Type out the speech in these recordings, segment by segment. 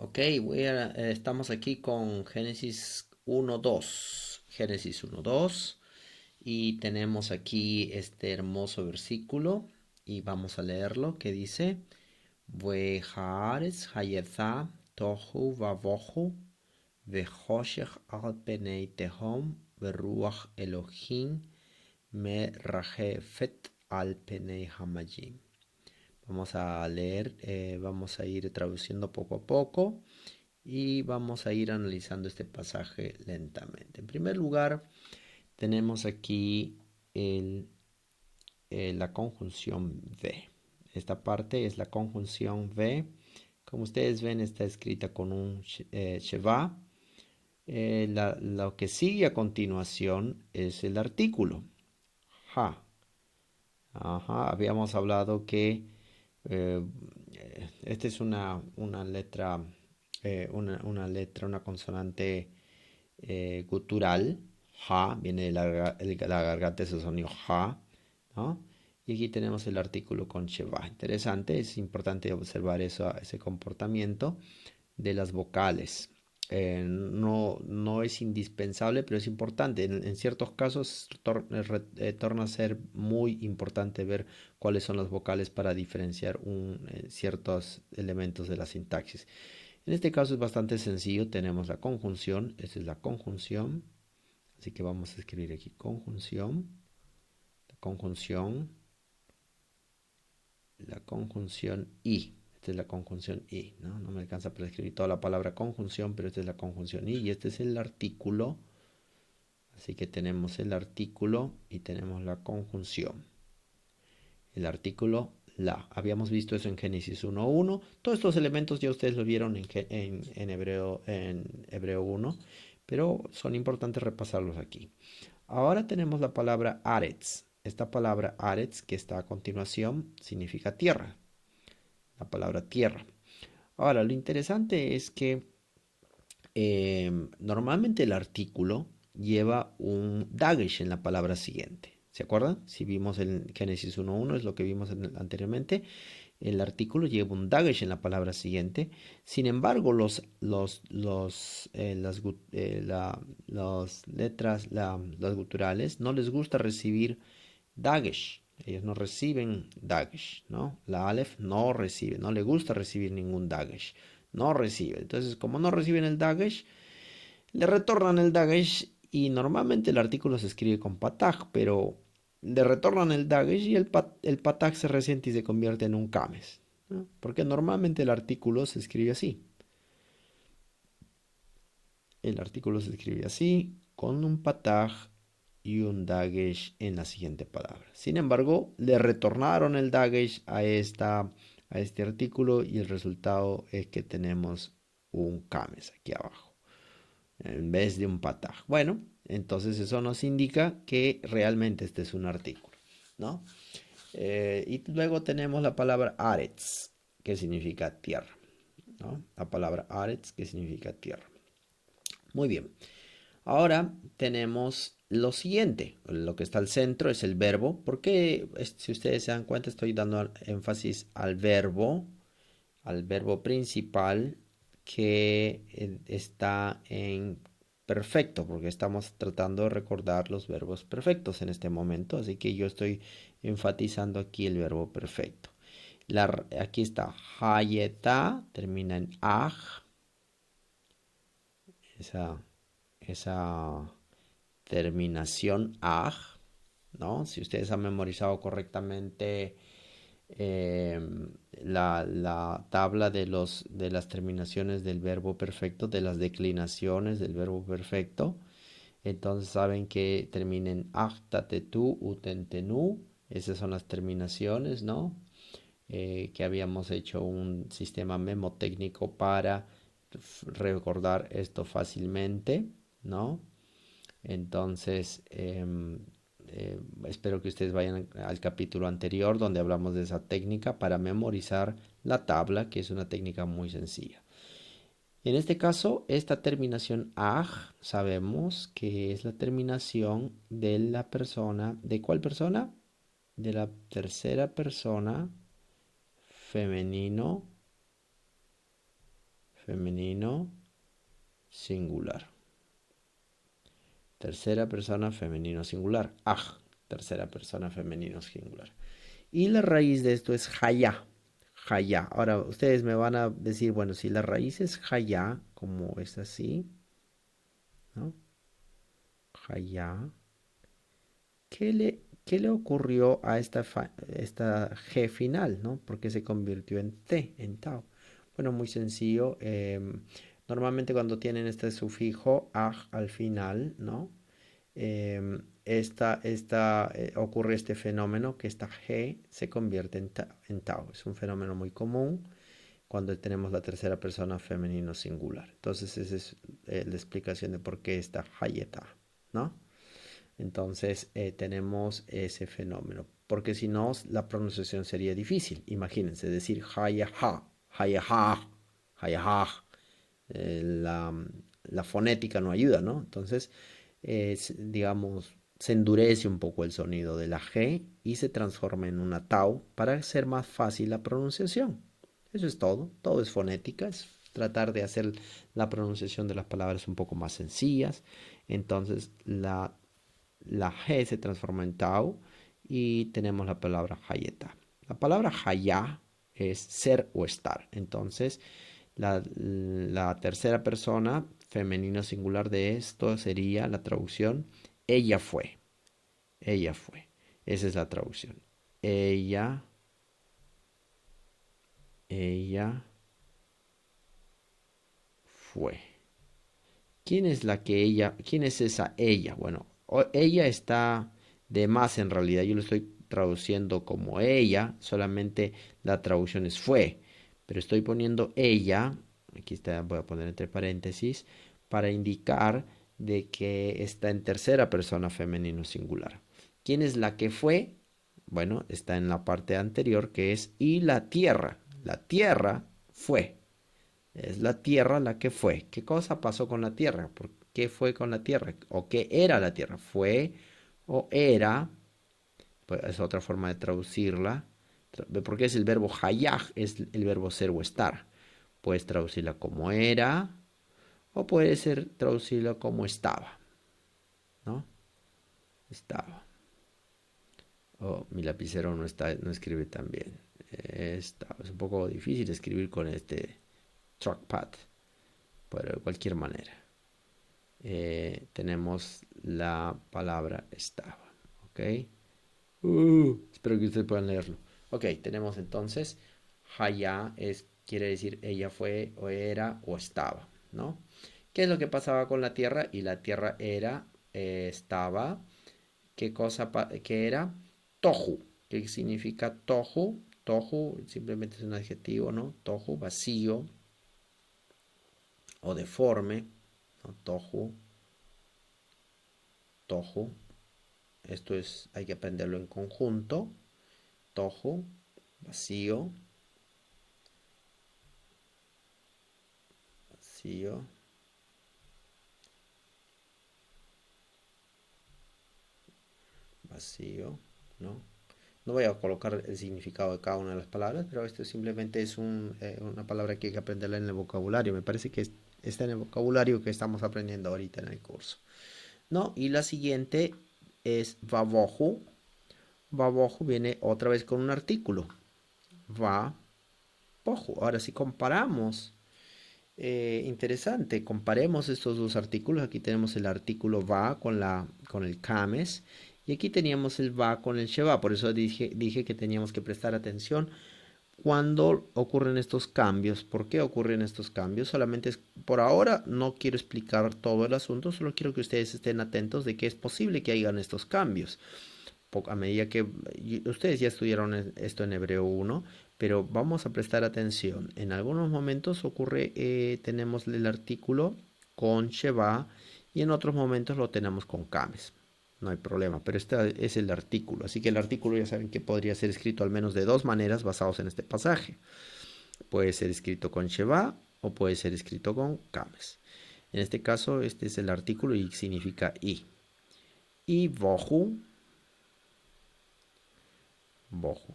Ok, estamos aquí con Génesis 1:2. Génesis 1:2. Y tenemos aquí este hermoso versículo. Y vamos a leerlo que dice: Haaretz hayetha tohu vavohu vehoshech al penei tehom veruach Elohim merajefet al penei hamayim. Vamos a leer, vamos a ir traduciendo poco a poco y vamos a ir analizando este pasaje lentamente. En primer lugar, tenemos aquí la conjunción V. Esta parte es la conjunción V. Como ustedes ven, está escrita con un sheva. Lo que sigue a continuación es el artículo. Ha. Ajá, habíamos hablado que eh, esta es una letra, una consonante gutural. Ja, viene de la garganta, ese sonido ja, ¿no? Y aquí tenemos el artículo con sheva. Interesante, es importante observar eso, ese comportamiento de las vocales. No es indispensable, pero es importante. En ciertos casos torna a ser muy importante ver cuáles son las vocales para diferenciar ciertos elementos de la sintaxis. En este caso es bastante sencillo. Tenemos la conjunción. Esta es la conjunción. Así que vamos a escribir aquí conjunción. La conjunción. La conjunción y. Esta es la conjunción y, ¿no? No me alcanza para escribir toda la palabra conjunción, pero esta es la conjunción y este es el artículo. Así que tenemos el artículo y tenemos la conjunción. El artículo la. Habíamos visto eso en Génesis 1:1. Todos estos elementos ya ustedes lo vieron en Hebreo 1, pero son importantes repasarlos aquí. Ahora tenemos la palabra aretz. Esta palabra aretz que está a continuación significa tierra. La palabra tierra. Ahora, lo interesante es que normalmente el artículo lleva un dagesh en la palabra siguiente. ¿Se acuerdan? Si vimos en Génesis 1:1, es lo que vimos anteriormente. El artículo lleva un dagesh en la palabra siguiente. Sin embargo, las letras, las guturales, no les gusta recibir dagesh. Ellos no reciben dagesh, ¿no? La Aleph no recibe, no le gusta recibir ningún dagesh. No recibe. Entonces, como no reciben el dagesh, le retornan el dagesh y normalmente el artículo se escribe con pataj, pero le retornan el dagesh y el pataj se resiente y se convierte en un kames, ¿no? Porque normalmente el artículo se escribe así. El artículo se escribe así, con un pataj y un dagesh en la siguiente palabra. Sin embargo, le retornaron el dagesh a este artículo y el resultado es que tenemos un kames aquí abajo, en vez de un pataj. Bueno, entonces eso nos indica que realmente este es un artículo, ¿no? Y luego tenemos la palabra aretz, que significa tierra, ¿no? La palabra aretz, que significa tierra. Muy bien. Ahora tenemos lo siguiente, lo que está al centro es el verbo, porque si ustedes se dan cuenta estoy dando énfasis al verbo principal que está en perfecto, porque estamos tratando de recordar los verbos perfectos en este momento, así que yo estoy enfatizando aquí el verbo perfecto. Aquí está, hayeta, termina en aj, esa, esa terminación aj, ¿no? Si ustedes han memorizado correctamente eh, la tabla de las terminaciones del verbo perfecto, de las declinaciones del verbo perfecto, entonces saben que terminen actatetu, utentenu, esas son las terminaciones, ¿no? Que habíamos hecho un sistema memotécnico para recordar esto fácilmente, ¿no? Entonces, espero que ustedes vayan al capítulo anterior donde hablamos de esa técnica para memorizar la tabla, que es una técnica muy sencilla. En este caso, esta terminación aj sabemos que es la terminación de la persona. ¿De cuál persona? De la tercera persona femenino, femenino singular. Tercera persona femenino singular. Aj, tercera persona femenino singular. Y la raíz de esto es haya. Haya. Ahora ustedes me van a decir, bueno, si la raíz es haya, como es así, ¿no? Haya. ¿Qué le ocurrió a esta G final, ¿no? Porque se convirtió en T, en Tau. Bueno, muy sencillo. Normalmente cuando tienen este sufijo aj al final, ¿no? Ocurre este fenómeno que esta G se convierte en Tau. Es un fenómeno muy común cuando tenemos la tercera persona femenino singular. Entonces esa es la explicación de por qué está Hayeta, ¿no? Entonces tenemos ese fenómeno, porque si no la pronunciación sería difícil. Imagínense decir Hayaha, Hayaha, Hayaha. La fonética no ayuda, ¿no? Entonces, digamos, se endurece un poco el sonido de la G y se transforma en una tau para hacer más fácil la pronunciación. Eso es todo es fonética, es tratar de hacer la pronunciación de las palabras un poco más sencillas. Entonces, la G se transforma en tau y tenemos la palabra hayeta. La palabra hayá es ser o estar. Entonces, la tercera persona femenino singular de esto sería la traducción ella fue. Ella fue. Esa es la traducción. Ella fue. ¿Quién es esa ella? Bueno, ella está de más en realidad. Yo lo estoy traduciendo como ella, solamente la traducción es fue. Pero estoy poniendo ella, aquí está, voy a poner entre paréntesis, para indicar de que está en tercera persona femenino singular. ¿Quién es la que fue? Bueno, está en la parte anterior que es y la tierra. La tierra fue. Es la tierra la que fue. ¿Qué cosa pasó con la tierra? ¿Por qué fue con la tierra? ¿O qué era la tierra? ¿Fue o era? Pues es otra forma de traducirla. Porque es el verbo hayaj, es el verbo ser o estar. Puedes traducirla como era o puede ser traducirla como estaba, ¿no? Estaba. Oh, mi lapicero no escribe tan bien. Estaba. Es un poco difícil escribir con este trackpad, pero de cualquier manera. Tenemos la palabra estaba. ¿Ok? Espero que ustedes puedan leerlo. Ok, tenemos entonces haya quiere decir ella fue o era o estaba, ¿no? ¿Qué es lo que pasaba con la tierra? Y la tierra era, estaba, ¿qué cosa qué era? Tohu. ¿Qué significa tohu? Tohu simplemente es un adjetivo, ¿no? Tohu, vacío o deforme, ¿no? Tohu, tohu. Esto es, hay que aprenderlo en conjunto. Tohu, vacío, vacío, vacío, ¿no? No voy a colocar el significado de cada una de las palabras, pero esto simplemente es una palabra que hay que aprenderla en el vocabulario. Me parece que está en el vocabulario que estamos aprendiendo ahorita en el curso, ¿no? Y la siguiente es vavohu. Vavohu viene otra vez con un artículo. Va, poju. Ahora si comparamos interesante, comparemos estos dos artículos. Aquí tenemos el artículo va con el cames y aquí teníamos el va con el sheva. Por eso dije que teníamos que prestar atención cuando ocurren estos cambios. ¿Por qué ocurren estos cambios? Solamente por ahora no quiero explicar todo el asunto, solo quiero que ustedes estén atentos de que es posible que hagan estos cambios a medida que ustedes ya estudiaron esto en Hebreo 1, pero vamos a prestar atención. En algunos momentos ocurre, tenemos el artículo con Sheva y en otros momentos lo tenemos con Kames. No hay problema, pero este es el artículo. Así que el artículo ya saben que podría ser escrito al menos de dos maneras basados en este pasaje. Puede ser escrito con Sheva o puede ser escrito con Kames. En este caso, este es el artículo y significa y. Y Bohu, Bohu.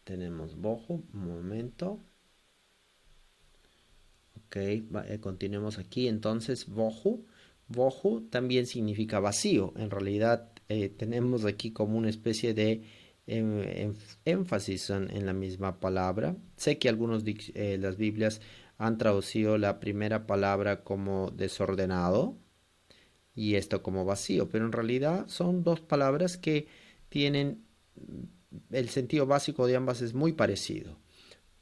tenemos bohu, un momento. Ok, continuemos aquí. Entonces, bohu. Bohu también significa vacío. En realidad, tenemos aquí como una especie de énfasis en la misma palabra. Sé que algunos las Biblias han traducido la primera palabra como desordenado y esto como vacío, pero en realidad son dos palabras que tienen el sentido básico de ambas es muy parecido.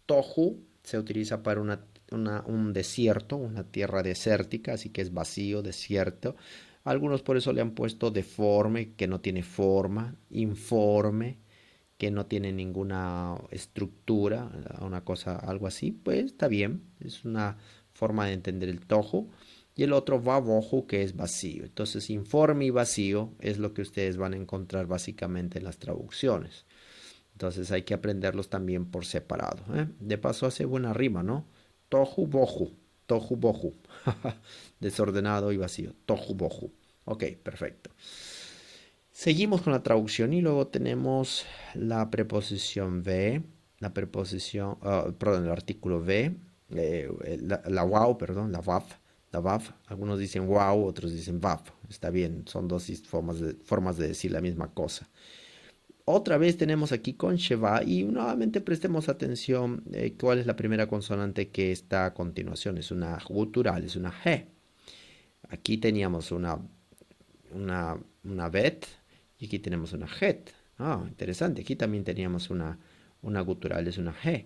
Tohu se utiliza para un desierto, una tierra desértica, así que es vacío, desierto. Algunos por eso le han puesto deforme, que no tiene forma, informe, que no tiene ninguna estructura, una cosa, algo así. Pues está bien, es una forma de entender el tohu. Y el otro vabohu, que es vacío. Entonces, informe y vacío es lo que ustedes van a encontrar básicamente en las traducciones. Entonces hay que aprenderlos también por separado. De paso hace buena rima, ¿no? Tohu bohu. Tohu bohu. Desordenado y vacío. Tohu bohu. Ok, perfecto. Seguimos con la traducción y luego tenemos la preposición ve, la preposición, perdón, el artículo ve, la wow, perdón, la vav, la vav. Algunos dicen wow, otros dicen vav. Está bien, son dos formas de decir la misma cosa. Otra vez tenemos aquí con Sheva y nuevamente prestemos atención cuál es la primera consonante que está a continuación. Es una gutural, es una G. Aquí teníamos una bet y aquí tenemos una het. Ah, interesante. Aquí también teníamos una gutural, es una G.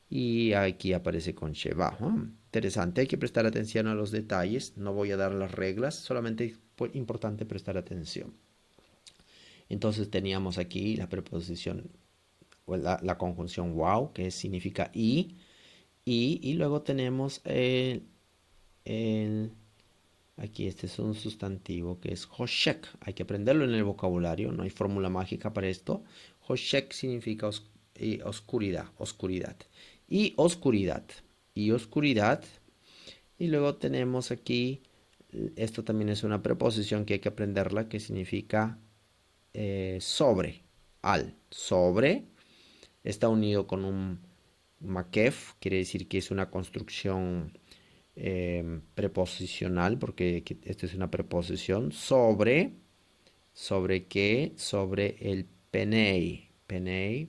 Y aquí aparece con Sheva. Interesante, hay que prestar atención a los detalles. No voy a dar las reglas, solamente es importante prestar atención. Entonces teníamos aquí la preposición o la conjunción wow, que significa y luego tenemos el, aquí este es un sustantivo que es hoshek. Hay que aprenderlo en el vocabulario, no hay fórmula mágica para esto. Hoshek significa oscuridad, oscuridad. Y oscuridad, y oscuridad. Y luego tenemos aquí, esto también es una preposición que hay que aprenderla, que significa sobre, al, sobre. Está unido con un makef, quiere decir que es una construcción preposicional, porque esta es una preposición sobre qué, sobre el penei. Penei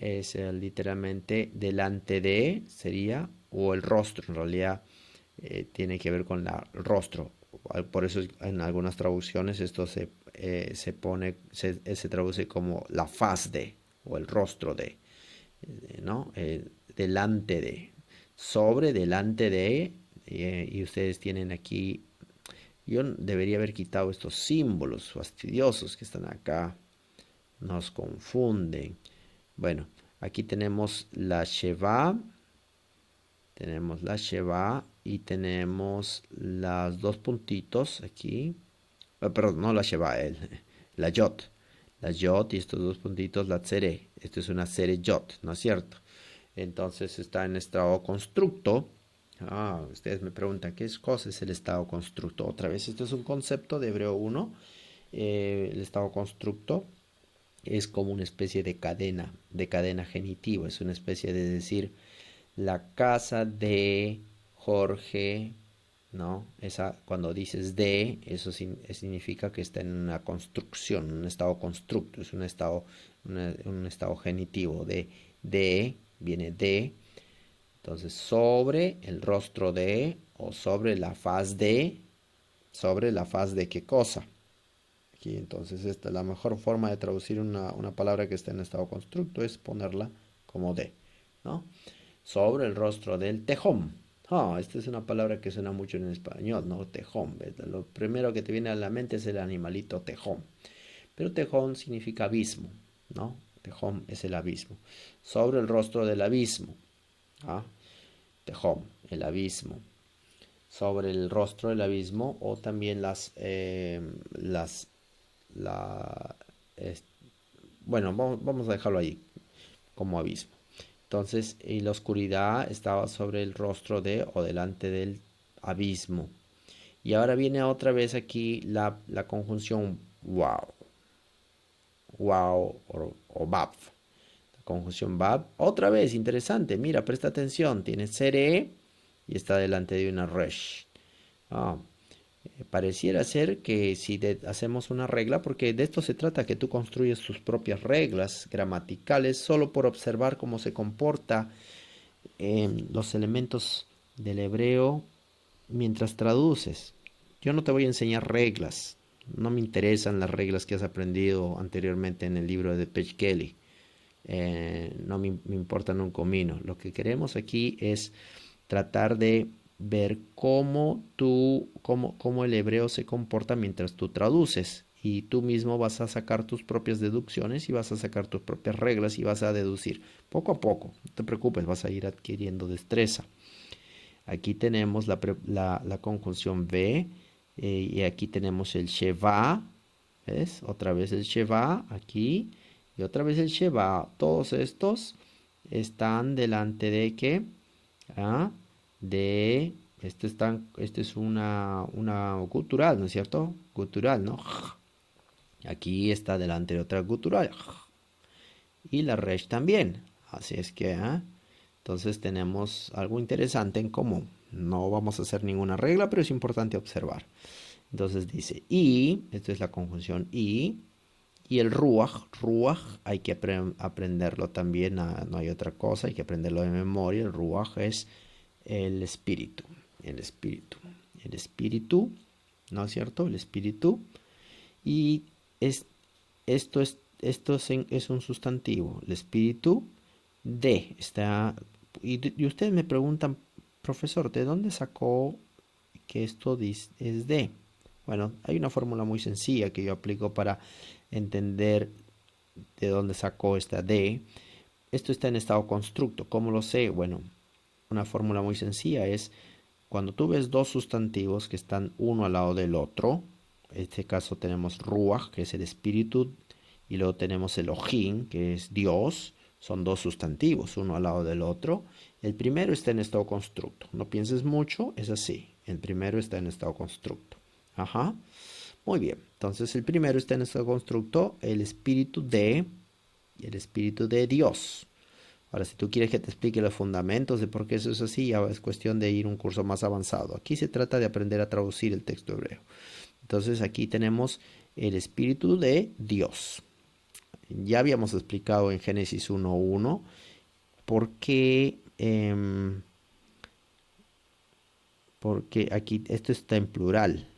es literalmente delante de, sería, o el rostro, en realidad tiene que ver con el rostro. Por eso en algunas traducciones esto se traduce como la faz de o el rostro de, ¿no? Delante de, sobre, delante de, y ustedes tienen aquí, yo debería haber quitado estos símbolos fastidiosos que están acá, nos confunden. Bueno, aquí tenemos la Sheva y tenemos los dos puntitos aquí. Perdón, no la Sheva, la Yot. La Yot y estos dos puntitos, la Tsere. Esto es una Tsere Yot, ¿no es cierto? Entonces está en estado constructo. Ustedes me preguntan, ¿qué cosa es el estado constructo? Otra vez, esto es un concepto de Hebreo 1. El estado constructo es como una especie de cadena genitiva. Es una especie de decir, la casa de Jorge, ¿no? Cuando dices de, eso significa que está en una construcción, un estado constructo, es un estado genitivo de, viene de, entonces sobre el rostro de, o sobre la faz de qué cosa. Aquí entonces esta la mejor forma de traducir una palabra que está en estado constructo es ponerla como de, ¿no? Sobre el rostro del tejón. Esta es una palabra que suena mucho en español, ¿no? Tejón. Lo primero que te viene a la mente es el animalito tejón. Pero tejón significa abismo, ¿no? Tejón es el abismo. Sobre el rostro del abismo. Tejón, el abismo. Sobre el rostro del abismo o también la, bueno, vamos a dejarlo ahí como abismo. Entonces, y la oscuridad estaba sobre el rostro de o delante del abismo. Y ahora viene otra vez aquí la conjunción wow. Wow o bab. Conjunción Bab. Otra vez, interesante. Mira, presta atención. Tiene sere y está delante de una resh. Ah, pareciera ser que si hacemos una regla, porque de esto se trata, que tú construyes tus propias reglas gramaticales solo por observar cómo se comporta los elementos del hebreo mientras traduces. Yo no te voy a enseñar reglas. No me interesan las reglas que has aprendido anteriormente en el libro de Pech Kelly. No me importan un comino. Lo que queremos aquí es tratar de ver cómo el hebreo se comporta mientras tú traduces. Y tú mismo vas a sacar tus propias deducciones y vas a sacar tus propias reglas y vas a deducir poco a poco. No te preocupes, vas a ir adquiriendo destreza. Aquí tenemos la conjunción ve y aquí tenemos el sheva. ¿Ves? Otra vez el sheva aquí y otra vez el sheva. Todos estos están delante de qué? ¿Ah? Este es una gutural, ¿no es cierto? Gutural, ¿no? Aquí está delante de otra gutural. Y la resh también. Así es que, entonces tenemos algo interesante en común. No vamos a hacer ninguna regla, pero es importante observar. Entonces dice y, esto es la conjunción y el ruach hay que aprenderlo también, no hay otra cosa, hay que aprenderlo de memoria. El ruach es el espíritu, el espíritu, el espíritu, ¿no es cierto? El espíritu. Y es, esto es un sustantivo, el espíritu de, está, y ustedes me preguntan, profesor, ¿de dónde sacó que esto es de? Bueno, hay una fórmula muy sencilla que yo aplico para entender de dónde sacó esta de. Esto está en estado constructo. ¿Cómo lo sé? Bueno, una fórmula muy sencilla es cuando tú ves dos sustantivos que están uno al lado del otro. En este caso tenemos ruach, que es el espíritu, y luego tenemos Elohim, que es Dios. Son dos sustantivos, uno al lado del otro. El primero está en estado constructo. No pienses mucho, es así. El primero está en estado constructo. Ajá. Muy bien. Entonces el primero está en estado constructo, el espíritu de y el espíritu de Dios. Ahora, si tú quieres que te explique los fundamentos de por qué eso es así, ya es cuestión de ir a un curso más avanzado. Aquí se trata de aprender a traducir el texto hebreo. Entonces aquí tenemos el espíritu de Dios. Ya habíamos explicado en Génesis 1.1 por qué, porque aquí esto está en plural.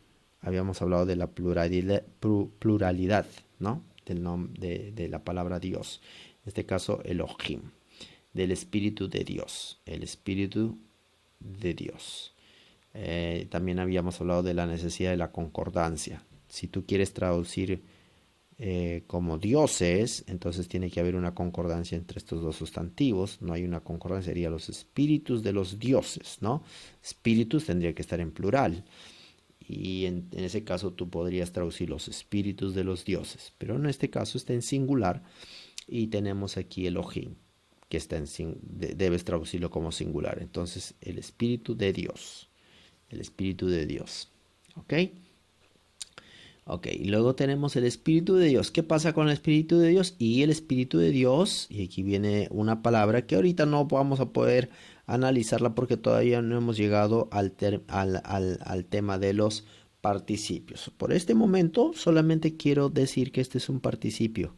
Habíamos hablado de la pluralidad, ¿no? De la palabra Dios. En este caso, Elohim, del Espíritu de Dios. El Espíritu de Dios. También habíamos hablado de la necesidad de la concordancia. Si tú quieres traducir como dioses, entonces tiene que haber una concordancia entre estos dos sustantivos. No hay una concordancia, serían los espíritus de los dioses, ¿no? Espíritus tendría que estar en plural. Y en ese caso tú podrías traducir los espíritus de los dioses. Pero en este caso está en singular y tenemos aquí Elohim, que está debes traducirlo como singular. Entonces, el espíritu de Dios. El espíritu de Dios. ¿Ok? Ok, y luego tenemos el Espíritu de Dios. ¿Qué pasa con el Espíritu de Dios? Y el Espíritu de Dios, y aquí viene una palabra que ahorita no vamos a poder analizarla porque todavía no hemos llegado al tema de los participios. Por este momento solamente quiero decir que este es un participio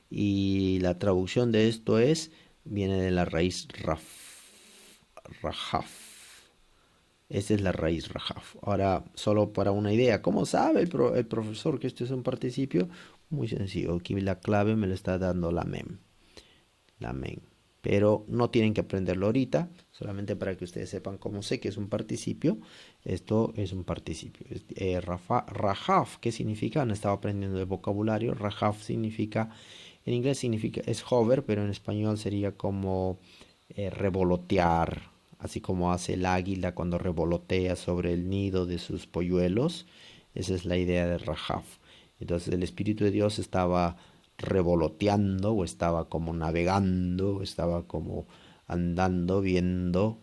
y la traducción de esto viene de la raíz rajaf. Esa es la raíz rajaf. Ahora, solo para una idea, ¿cómo sabe el profesor que esto es un participio? Muy sencillo, aquí la clave me lo está dando la mem. La mem. Pero no tienen que aprenderlo ahorita, solamente para que ustedes sepan cómo sé que es un participio. Esto es un participio. Rajaf, ¿qué significa? Han estado aprendiendo el vocabulario. Rajaf significa, en inglés significa, es hover, pero en español sería como revolotear, así como hace el águila cuando revolotea sobre el nido de sus polluelos. Esa es la idea de Rajaf. Entonces el Espíritu de Dios estaba revoloteando o estaba como navegando, o estaba como andando, viendo,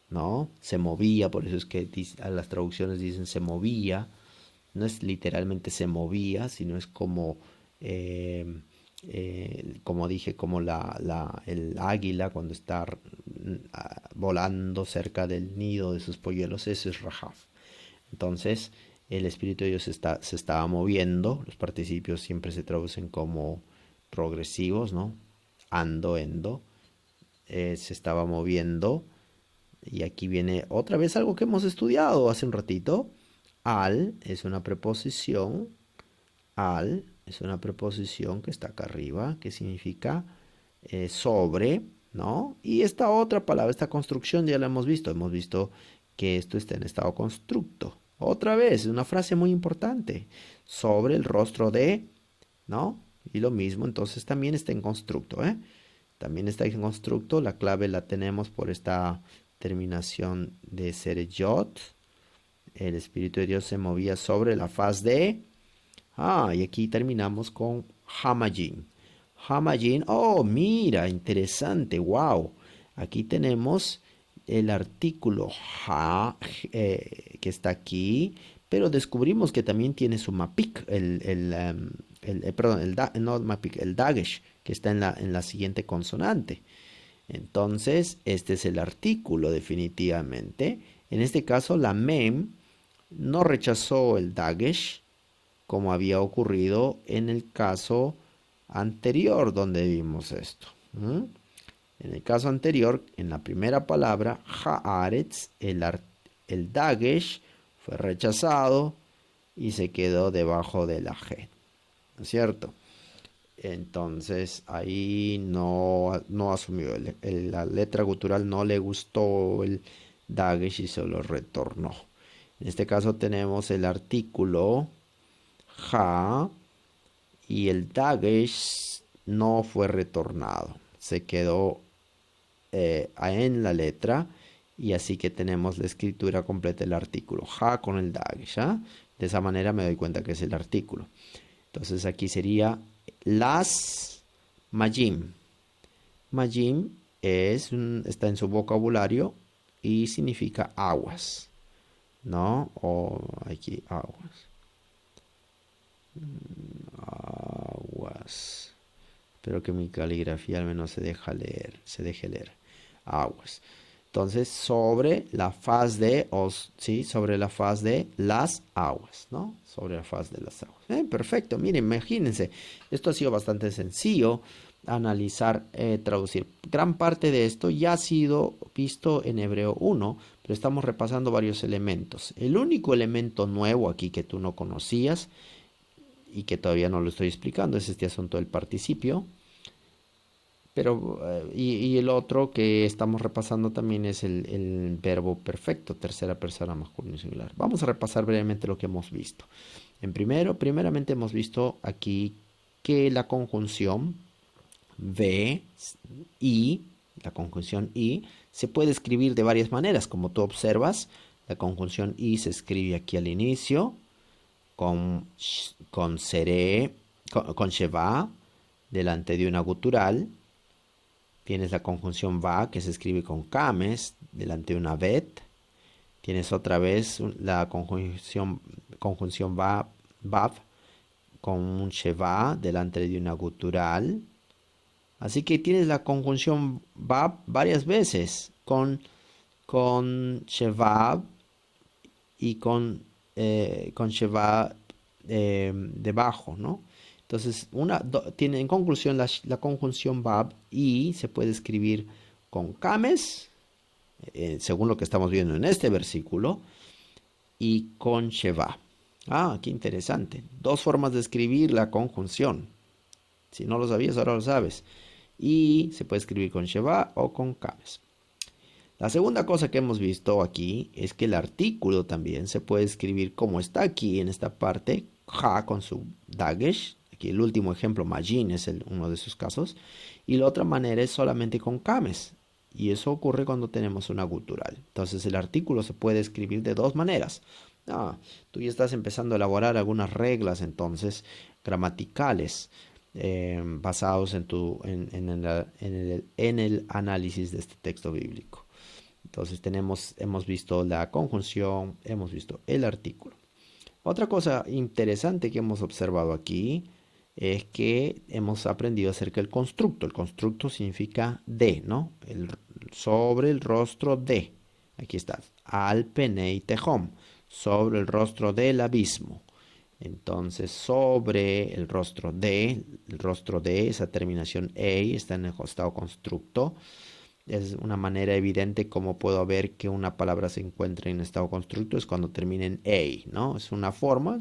¿no? Se movía, por eso es que a las traducciones dicen se movía. No es literalmente se movía, sino es como como dije, como el águila cuando está volando cerca del nido de sus polluelos, eso es Rahaf. Entonces, el Espíritu de Dios se estaba moviendo, los participios siempre se traducen como progresivos, ¿no? Ando, endo, se estaba moviendo. Y aquí viene otra vez algo que hemos estudiado hace un ratito. Al es una preposición. Al es una preposición que está acá arriba, que significa sobre, ¿no? Y esta otra palabra, esta construcción ya la hemos visto. Hemos visto que esto está en estado constructo. Otra vez, es una frase muy importante. Sobre el rostro de, ¿no? Y lo mismo, entonces también está en constructo, ¿eh? También está en constructo. La clave la tenemos por esta terminación de ser yod. El Espíritu de Dios se movía sobre la faz de. Y aquí terminamos con Hamajin. Hamajin, oh, mira, interesante, wow. Aquí tenemos el artículo ha, que está aquí, pero descubrimos que también tiene su mapik, perdón, no mapik, el dagesh, que está en la siguiente consonante. Entonces, este es el artículo definitivamente. En este caso, la mem no rechazó el dagesh, como había ocurrido en el caso anterior donde vimos esto. En el caso anterior, en la primera palabra, haaretz, el dagesh fue rechazado y se quedó debajo de la G, ¿no es cierto? Entonces ahí no asumió, la letra gutural no le gustó el dagesh y se lo retornó. En este caso tenemos el artículo ja y el dagesh no fue retornado, se quedó en la letra y así que tenemos la escritura completa del artículo ja con el dagesh. De esa manera me doy cuenta que es el artículo. Entonces aquí sería las majim. Majim está en su vocabulario y significa aguas, ¿no? O aquí aguas. Aguas. Espero que mi caligrafía al menos se deje leer. Aguas. Entonces, sobre la faz de, ¿sí? Sobre la faz de las aguas, ¿no? Sobre la faz de las aguas. Perfecto, miren, imagínense. Esto ha sido bastante sencillo analizar, traducir. Gran parte de esto ya ha sido visto en Hebreo 1, pero estamos repasando varios elementos. El único elemento nuevo aquí que tú no conocías y que todavía no lo estoy explicando es este asunto del participio. Pero, y el otro que estamos repasando también es el verbo perfecto, tercera persona masculino singular. Vamos a repasar brevemente lo que hemos visto. Primeramente hemos visto aquí que la conjunción y, la conjunción y, se puede escribir de varias maneras. Como tú observas, la conjunción y se escribe aquí al inicio, con seré, con sheva, delante de una gutural. Tienes la conjunción va, que se escribe con kames, delante de una bet. Tienes otra vez la conjunción va, vav, con un sheva, delante de una gutural. Así que tienes la conjunción vav varias veces, con sheva y con sheva debajo, ¿no? Entonces, tiene en conclusión la conjunción bab y se puede escribir con kames, según lo que estamos viendo en este versículo, y con sheva. Qué interesante. Dos formas de escribir la conjunción. Si no lo sabías, ahora lo sabes. Y se puede escribir con sheva o con kames. La segunda cosa que hemos visto aquí es que el artículo también se puede escribir como está aquí en esta parte, ja con su dagesh. Aquí el último ejemplo, majin, es uno de sus casos. Y la otra manera es solamente con kames. Y eso ocurre cuando tenemos una gutural. Entonces el artículo se puede escribir de dos maneras. Tú ya estás empezando a elaborar algunas reglas entonces gramaticales basados en el análisis de este texto bíblico. Entonces hemos visto la conjunción, hemos visto el artículo. Otra cosa interesante que hemos observado aquí es que hemos aprendido acerca del constructo. El constructo significa de, ¿no? Sobre el rostro de. Aquí está. Al penei tehom. Sobre el rostro del abismo. Entonces, sobre el rostro de, esa terminación ei está en el estado constructo. Es una manera evidente como puedo ver que una palabra se encuentra en estado constructo, es cuando termina en ei, ¿no? Es una forma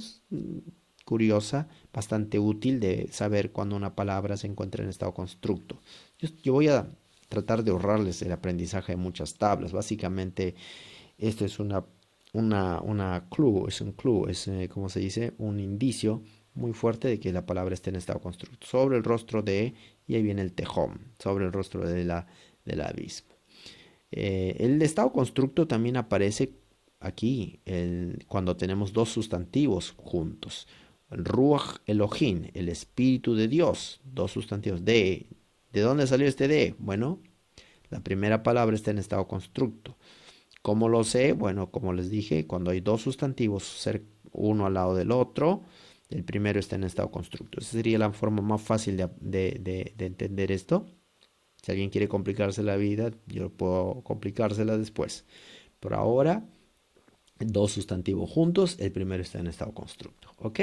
curiosa, bastante útil de saber cuando una palabra se encuentra en estado constructo. Yo voy a tratar de ahorrarles el aprendizaje de muchas tablas. Básicamente, esto es una clue, es un clue, es como se dice, un indicio muy fuerte de que la palabra está en estado constructo. Sobre el rostro de, y ahí viene el tejón, sobre el rostro del abismo. El estado constructo también aparece aquí cuando tenemos dos sustantivos juntos. El Ruach Elohim, el Espíritu de Dios, dos sustantivos. ¿De dónde salió este de? Bueno, la primera palabra está en estado constructo. ¿Cómo lo sé? Bueno, como les dije, cuando hay dos sustantivos uno al lado del otro, el primero está en estado constructo. Esa sería la forma más fácil de entender esto. Si alguien quiere complicarse la vida, yo puedo complicársela después. Por ahora, dos sustantivos juntos, el primero está en estado constructo. ¿Ok?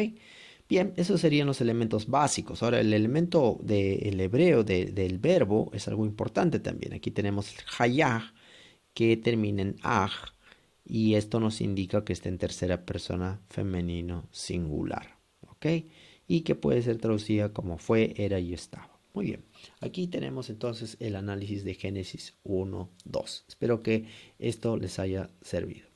Bien, esos serían los elementos básicos. Ahora, el elemento del hebreo del verbo es algo importante también. Aquí tenemos hayah, que termina en aj, y esto nos indica que está en tercera persona femenino singular. ¿Ok? Y que puede ser traducida como fue, era y estaba. Muy bien, aquí tenemos entonces el análisis de Génesis 1, 2. Espero que esto les haya servido.